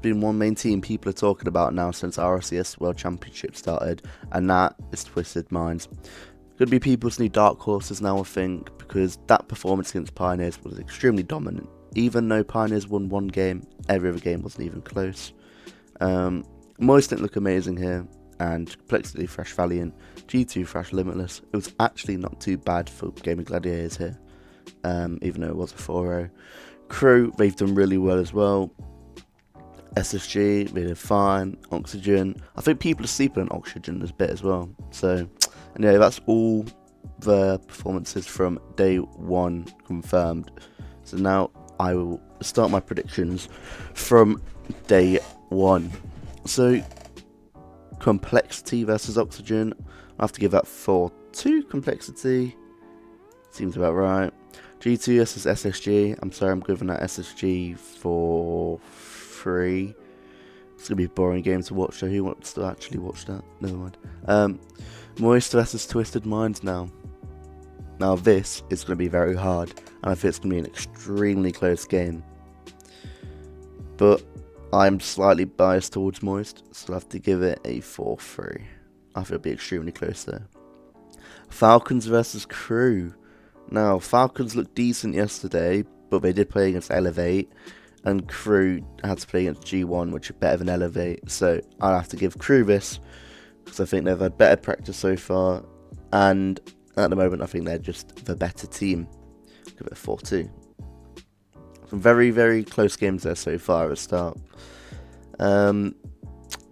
been one main team people are talking about now since RLCS World Championship started, and that is Twisted Minds. Could be people's new dark horses now, I think, because that performance against Pioneers was extremely dominant. Even though Pioneers won one game, every other game wasn't even close. Moist didn't look amazing here, and Complexity Fresh Valiant, G2 Fresh Limitless. It was actually not too bad for Gaming Gladiators here, even though it was a 4-0. Crew, they've done really well as well. SSG, they did fine. Oxygen, I think people are sleeping on Oxygen a bit as well. So, anyway, that's all the performances from day 1 confirmed. So now I will start my predictions from day 1. So, Complexity versus Oxygen. I have to give that 4-2 Complexity. Seems about right. G2 versus SSG. I'm sorry, I'm giving that SSG 4-3. It's going to be a boring game to watch, so who wants to actually watch that? Never mind. Moist versus Twisted Minds now. Now this is going to be very hard, and I think it's going to be an extremely close game. But I'm slightly biased towards Moist, so I'll have to give it a 4-3. I think it'll be extremely close there. Falcons versus Crew. Now, Falcons looked decent yesterday, but they did play against Elevate, and Crew had to play against G1, which are better than Elevate. So I'll have to give Crew this, because I think they've had better practice so far, and at the moment I think they're just the better team. Give it a 4-2. Some very, very close games there so far at the start.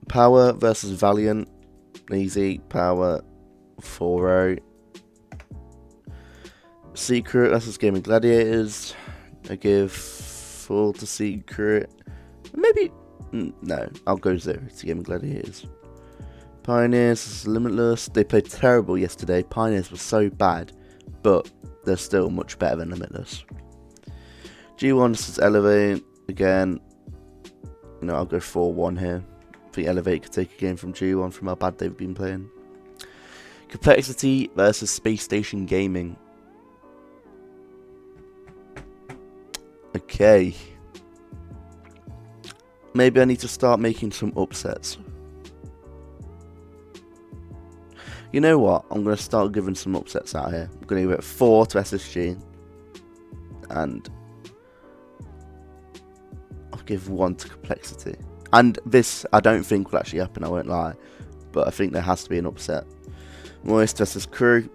Power versus Valiant. Easy. Power 4-0. Secret versus Gaming Gladiators. I give 4 to Secret. Maybe. No, I'll go 0 to Gaming Gladiators. Pioneers versus Limitless. They played terrible yesterday. Pioneers was so bad, but they're still much better than Limitless. G1 versus Elevate. Again, I'll go 4-1 here. I think Elevate could take a game from G1 from how bad they've been playing. Complexity versus Space Station Gaming. Okay. Maybe I need to start making some upsets. You know what? I'm going to start giving some upsets out here. I'm going to give it 4 to SSG. And I'll give 1 to Complexity. And this, I don't think will actually happen, I won't lie. But I think there has to be an upset. Moist versus Crew.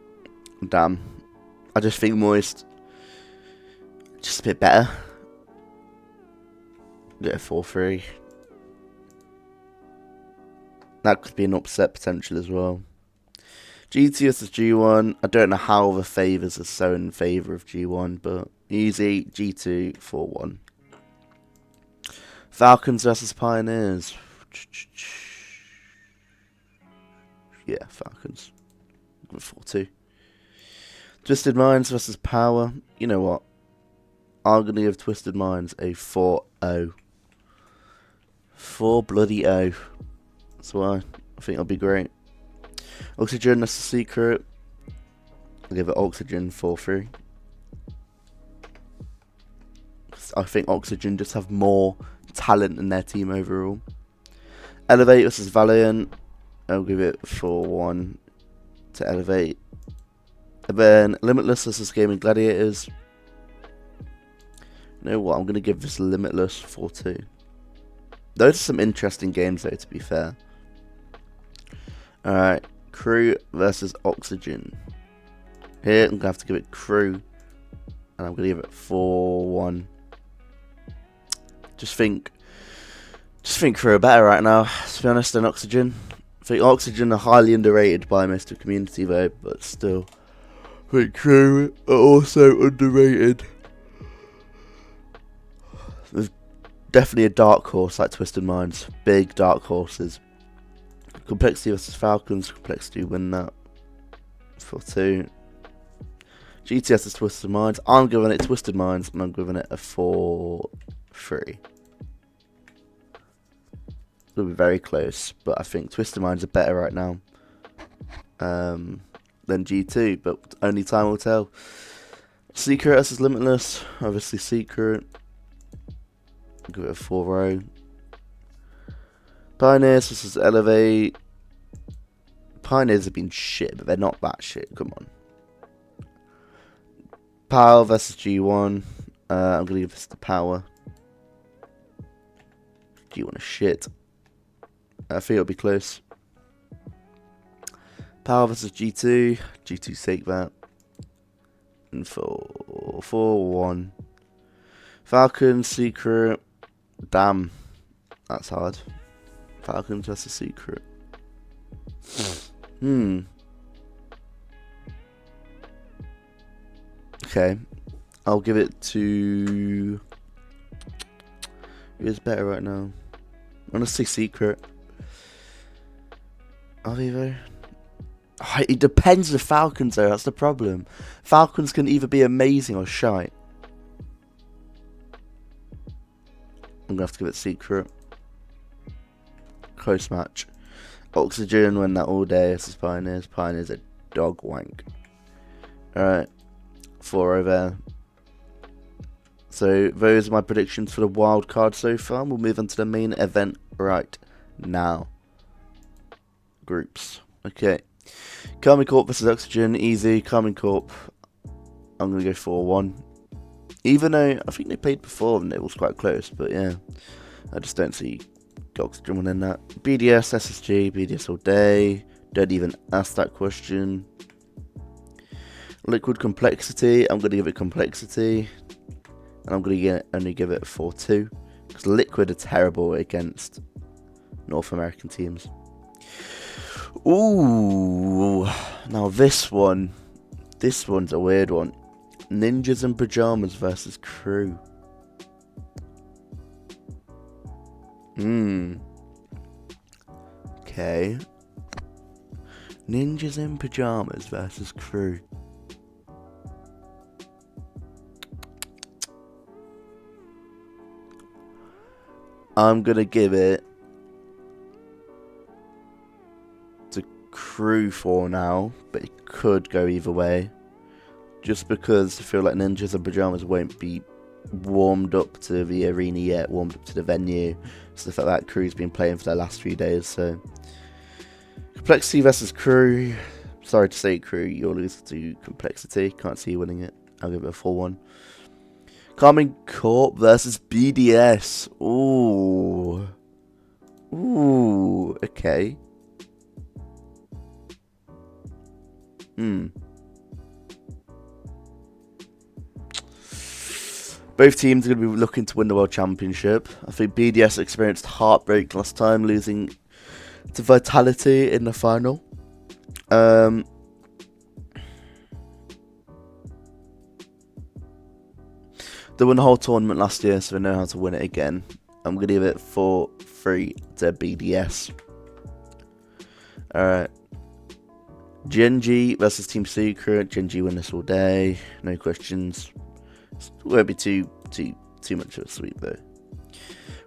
Damn. I just think Moist just a bit better. Get a 4-3. That could be an upset potential as well. G2 versus G1. I don't know how the favours are so in favour of G1, but easy. G2 4-1. Falcons versus Pioneers. Yeah, Falcons. 4-2. Twisted Minds versus Power. You know what? I'm going to give Twisted Minds a 4-0. 4-0. That's why I think it'll be great. Oxygen, that's the Secret. I'll give it Oxygen 4-3. I think Oxygen just have more talent in their team overall. Elevate versus Valiant. I'll give it 4-1 to Elevate. And then Limitless versus Gaming Gladiators. You know what? I'm going to give this Limitless 4-2. Those are some interesting games though, to be fair. Alright. Crew versus Oxygen. Here, I'm going to have to give it Crew. And I'm going to give it 4-1. Just think Crew are better right now, to be honest, than Oxygen. I think Oxygen are highly underrated by most of the community though, but still. I think Crew are also underrated. There's definitely a dark horse like Twisted Minds. Big dark horses. Complexity versus Falcons. Complexity win that 4-2. GTS versus Twisted Minds. I'm giving it Twisted Minds and I'm giving it a 4-3. It'll be very close, but I think Twisted Minds are better right now than G2, but only time will tell. Secret versus Limitless. Obviously Secret. I'll give it a 4-0. Pioneers versus Elevate. Pioneers have been shit, but they're not that shit. Come on. Power versus G1. I'm going to give this to Power. G1 is shit. I think it'll be close. Power versus G2. G2 take that. And 4-1. Falcons, Secret. Damn. That's hard. Falcons versus Secret. Okay. I'll give it to... Who's better right now? I want to say Secret. Are they though? It depends on the Falcons though, that's the problem. Falcons can either be amazing or shite. I'm going to have to give it Secret. Close match. Oxygen win that all day versus Pioneers. Pioneers a dog wank. Alright. 4 over. So those are my predictions for the wild card so far. We'll move on to the main event right now. Groups. Okay. Carmine Corp versus Oxygen. Easy. Carmine Corp. I'm going to go 4-1. Even though I think they played before and it was quite close. But yeah. I just don't see Oxygen winning that. BDS, SSG. BDS all day. Don't even ask that question. Liquid Complexity. I'm going to give it Complexity. And I'm going to only give it a 4-2. Because Liquid are terrible against North American teams. Ooh. Now this one's a weird one. Ninjas in Pajamas versus Crew. Okay. Ninjas in Pajamas versus Crew. I'm going to give it to Crew for now, but it could go either way. Just because I feel like Ninjas in Pajamas won't be warmed up to the arena yet, warmed up to the venue. Stuff like that. Crew's been playing for their last few days, so. Complexity versus Crew. Sorry to say, Crew, you're losing to Complexity. Can't see you winning it. I'll give it a 4-1. Carmine Corp versus BDS. Ooh. Ooh. Okay. Both teams are going to be looking to win the World Championship. I think BDS experienced heartbreak last time, losing to Vitality in the final. They won the whole tournament last year, so they know how to win it again. I'm going to give it 4-3 to BDS. Alright. Genji versus Team Secret. Genji win this all day. No questions. It won't be too much of a sweep though.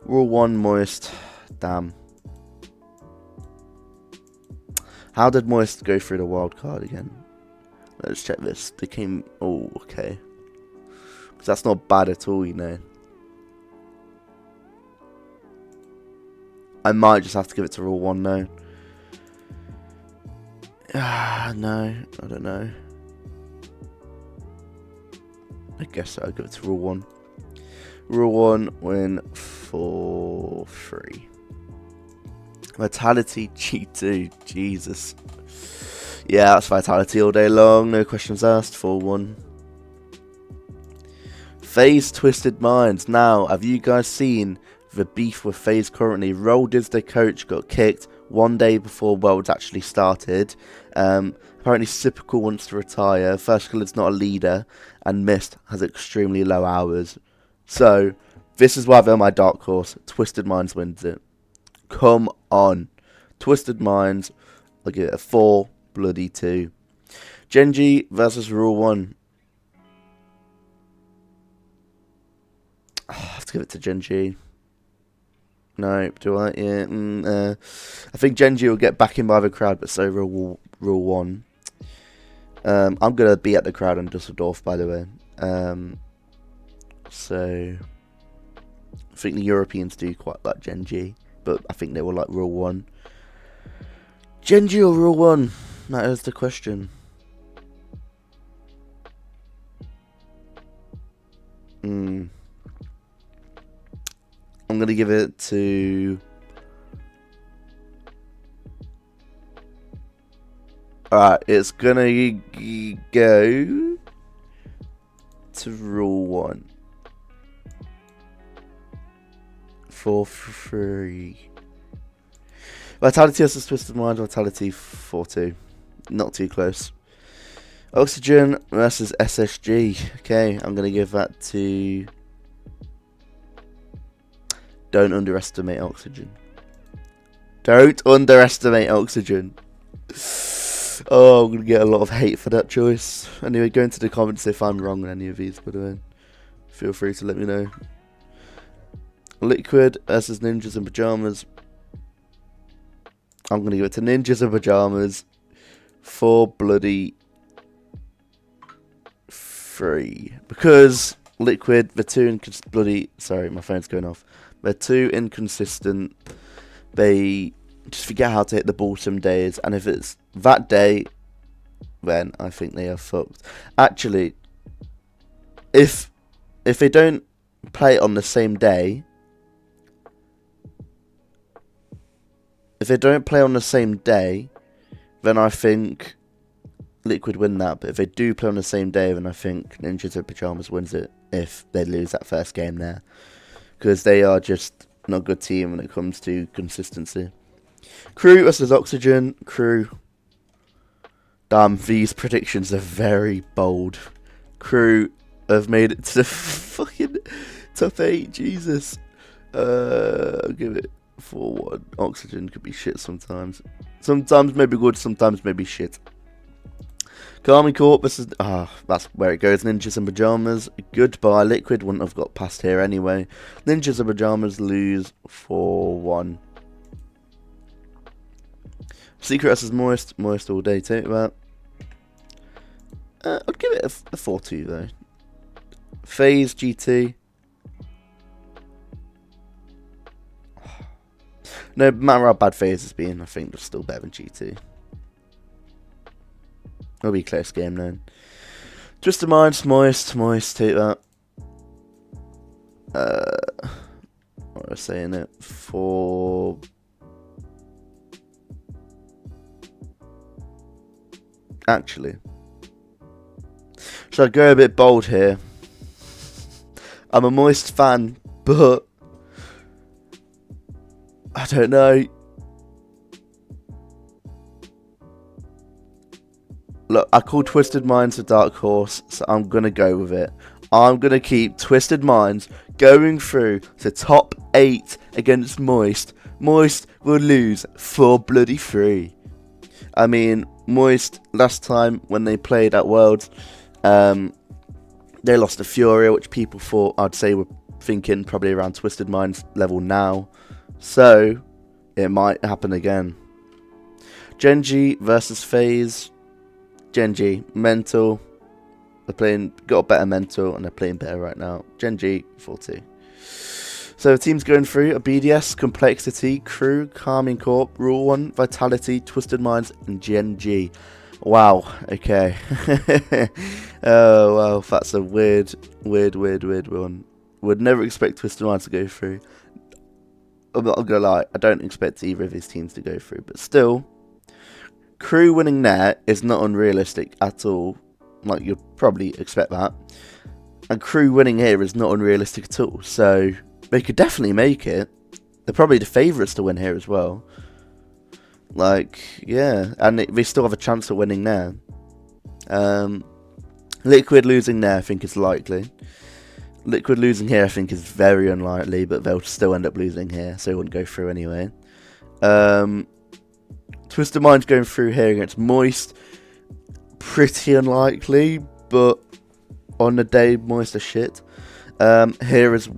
Rule 1 Moist. Damn. How did Moist go through the wild card again? Let's check this. They came... Oh, okay. Because that's not bad at all, you know. I might just have to give it to Rule 1 though. No, I don't know. I guess I'll give it to Rule 1. Rule 1 win 4-3. Vitality G2. Jesus. Yeah, that's Vitality all day long. No questions asked. 4-1. FaZe Twisted Minds. Now, have you guys seen the beef with FaZe currently? Roldis, their coach, got kicked one day before Worlds actually started. Apparently Sypical wants to retire. First is not a leader. And Mist has extremely low hours. So, this is why they're my dark horse. Twisted Minds wins it. Come on. Twisted Minds. I'll give it a 4-2. Genji versus Rule 1. I have to give it to Genji. No, do I? Yeah. I think Genji will get back in by the crowd, but so Rule 1. I'm going to be at the crowd in Dusseldorf, by the way. So, I think the Europeans do quite like Genji. but I think they were like Rule 1. Genji or Rule 1? That is the question. I'm going to give it to... Alright, it's going to go to Rule 1. For free. Vitality versus Twisted Mind, Vitality 4-2. Not too close. Oxygen versus SSG. Okay, I'm going to give that to... Don't underestimate Oxygen. Don't underestimate Oxygen. Oh, I'm going to get a lot of hate for that choice. Anyway, go into the comments if I'm wrong on any of these, by the way. Feel free to let me know. Liquid versus Ninjas in Pyjamas. I'm going to give it to Ninjas in Pyjamas for bloody free. Because Liquid, they're too sorry, my phone's going off. They're too inconsistent. They just forget how to hit the ball some days. And if it's that day, then I think they are fucked. Actually, if they don't play on the same day, then I think Liquid win that. But if they do play on the same day, then I think Ninjas in Pyjamas wins it if they lose that first game there. Because they are just not a good team when it comes to consistency. Crew versus Oxygen. Crew. Damn, these predictions are very bold. Crew have made it to the fucking top 8. Jesus. I'll give it 4-1. Oxygen could be shit sometimes. Sometimes maybe good, sometimes maybe shit. Karmine Corp versus... that's where it goes. Ninjas in Pyjamas. Goodbye. Liquid wouldn't have got past here anyway. Ninjas in Pyjamas lose 4-1. Secret versus Moist. Moist all day. Take that. I'd give it a 4-2 though. FaZe GT. No matter how bad FaZe has been, I think they're still better than GT. It'll be a close game then. Twisted Minds, Moist, take that. What was I saying it for? Actually, should I go a bit bold here? I'm a Moist fan, but I don't know. Look, I call Twisted Minds a dark horse, so I'm going to go with it. I'm going to keep Twisted Minds going through to top 8 against Moist. Moist will lose 4-3. I mean, Moist, last time when they played at Worlds, they lost to Furia, which people thought, I'd say, were thinking probably around Twisted Minds level now. So, it might happen again. Genji versus FaZe. Genji, mental. They're playing, got a better mental, and they're playing better right now. Genji, 4-2. So, teams going through are BDS, Complexity, Crew, Karmine Corp, Rule 1, Vitality, Twisted Minds, and Genji. Wow, okay. Oh, wow, that's a weird one. Would never expect Twisted Minds to go through. I'm not gonna lie, I don't expect either of these teams to go through, but still, Crew winning there is not unrealistic at all. Like, you'd probably expect that. And Crew winning here is not unrealistic at all. So, they could definitely make it. They're probably the favourites to win here as well. Like, yeah. And they still have a chance of winning there. Liquid losing there, I think, is likely. Liquid losing here, I think, is very unlikely. But they'll still end up losing here. So, it wouldn't go through anyway. Twisted Minds going through here against Moist. Pretty unlikely, but on the day, Moist are shit. Here as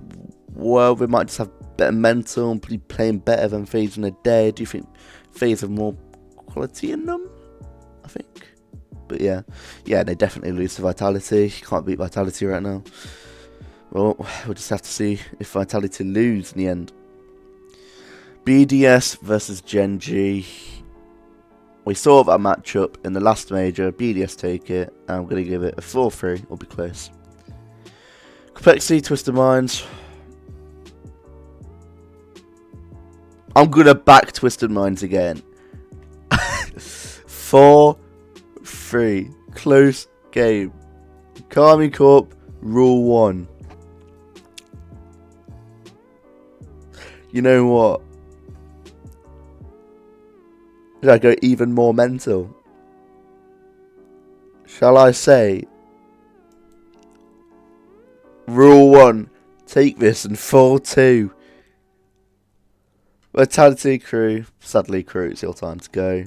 well, they might just have better mental and be playing better than FaZe on the day. Do you think FaZe have more quality in them? I think. But yeah, they definitely lose to Vitality. You can't beat Vitality right now. Well, we'll just have to see if Vitality lose in the end. BDS versus Gen G. We saw that matchup in the last major. BDS take it, and I'm going to give it a 4-3. It'll be close. Complexity, Twisted Minds. I'm going to back Twisted Minds again. 4-3. Close game. Kami Corp, Rule 1. You know what? Should I go even more mental? Shall I say, Rule 1, take this and 4-2. Vitality, Crew. Sadly, Crew, it's your time to go.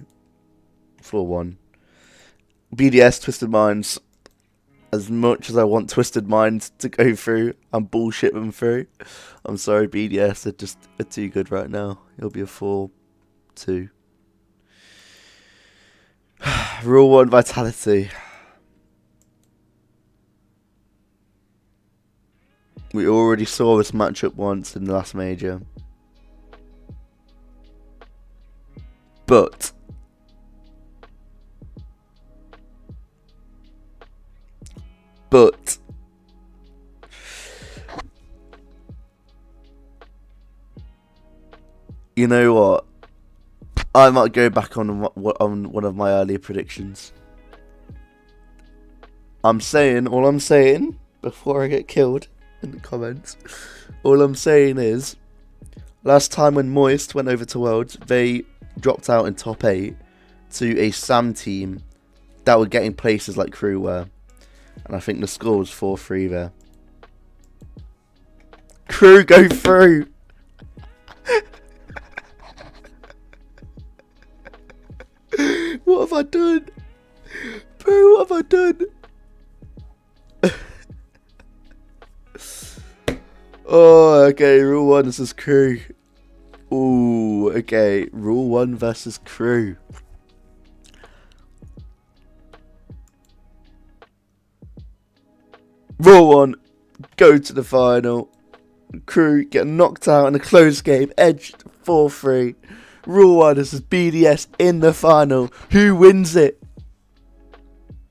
4-1. BDS, Twisted Minds. As much as I want Twisted Minds to go through and bullshit them through, I'm sorry, BDS are too good right now. It'll be a 4-2. Rule 1, Vitality. We already saw this matchup once in the last major. But you know what? I might go back on one of my earlier predictions. All I'm saying, before I get killed in the comments, all I'm saying is, last time when Moist went over to Worlds, they dropped out in top 8 to a Sam team that were getting places like Crew were. And I think the score was 4-3 there. Crew go through! What have I done? Bro, what have I done? Oh, okay, Rule 1 versus Crew. Ooh, okay, Rule 1 versus Crew. Rule 1, go to the final. Crew get knocked out in a close game, edged 4-3. Rule 1 versus BDS in the final. Who wins it?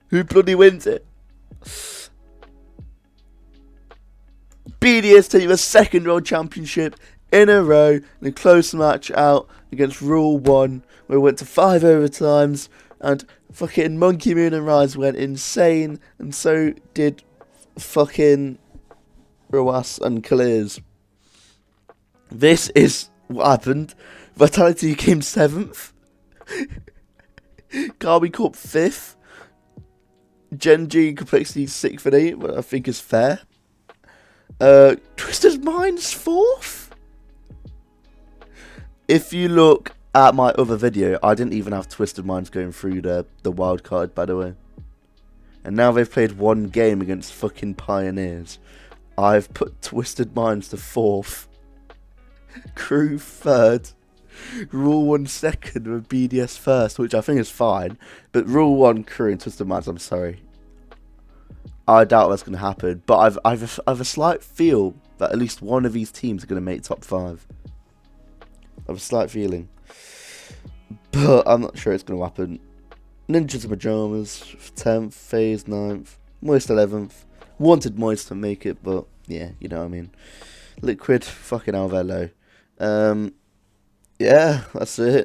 Who bloody wins it? BDS take the second World Championship in a row in a close match out against Rule 1. We went to 5 overtimes and fucking Monkey Moon and Rise went insane, and so did fucking Rawas and Kalirs. This is what happened. Vitality came 7th. Kami Corp 5th. Gen G Complexity 6th and 8th, what I think is fair. Twisted Minds 4th. If you look at my other video, I didn't even have Twisted Minds going through the wild card, by the way. And now they've played one game against fucking Pioneers. I've put Twisted Minds to 4th. Crew 3rd. Rule 1 2nd with BDS 1st, which I think is fine. But Rule 1 Crew and Twisted Minds, I'm sorry. I doubt that's going to happen. But I've a slight feel that at least one of these teams are going to make top 5. I have a slight feeling. But I'm not sure it's going to happen. Ninjas and Pajamas 10th, FaZe 9th, Moist 11th. Wanted Moist to make it, but yeah, you know what I mean. Liquid, fucking hell, they're low. Yeah, that's it.